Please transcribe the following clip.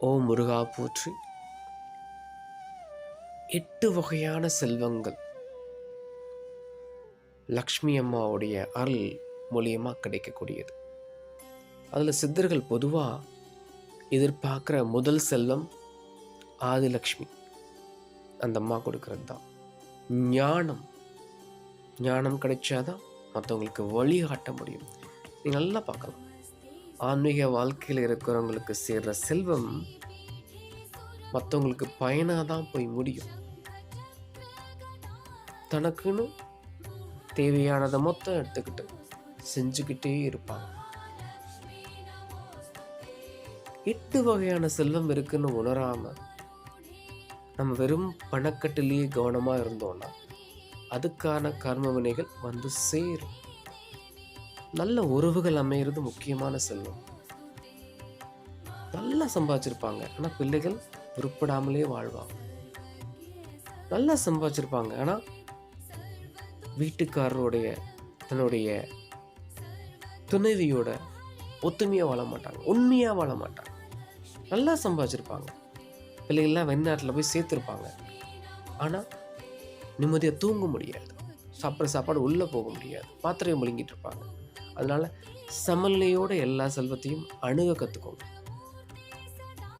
ஓ முருகா போற்றி. 8 வகையான செல்வங்கள் லக்ஷ்மி அம்மாவுடைய அருள் மூலியமாக கிடைக்கக்கூடியது. அதில் சித்தர்கள் பொதுவாக எதிர்பார்க்குற முதல் செல்வம் ஆதிலக்ஷ்மி, அந்த அம்மா கொடுக்கறது தான். ஞானம் ஞானம் கிடைச்சாதான் மற்றவங்களுக்கு வழிகாட்ட முடியும். நீங்கள் நல்லா பார்க்கலாம், ஆன்மீக வாழ்க்கையில் இருக்கிறவங்களுக்கு சேர்ற செல்வம் மற்றவங்களுக்கு பயனாக தான் போய் முடியும். தனக்குன்னு தேவையானதை மொத்தம் எடுத்துக்கிட்டு செஞ்சுக்கிட்டே இருப்பாங்க. 8 வகையான செல்வம் இருக்குன்னு உணராம நம்ம வெறும் பணக்கட்டிலேயே கவனமாக இருந்தோம்னா அதுக்கான கர்ம வினைகள் வந்து சேரும். நல்ல உறவுகள் அமையிறது முக்கியமான செல்வம். நல்லா சம்பாதிச்சிருப்பாங்க, ஆனால் பிள்ளைகள் உருப்படாமலே வாழ்வாங்க. நல்லா சம்பாதிச்சிருப்பாங்க, ஆனால் வீட்டுக்காரருடைய தன்னுடைய துணைவியோட ஒத்துமையாக வாழ மாட்டாங்க, உண்மையாக வாழ மாட்டாங்க. நல்லா சம்பாதிச்சிருப்பாங்க, பிள்ளைகள்லாம் வெளிநாட்டில் போய் சேர்த்துருப்பாங்க, ஆனால் நிம்மதியாக தூங்க முடியாது, சாப்பிட்ற சாப்பாடு உள்ளே போக முடியாது, மாத்திரையை முழுங்கிட்டு இருப்பாங்க. அதனால சமநிலையோட எல்லா செல்வத்தையும் அணுக கற்றுக்கோங்க.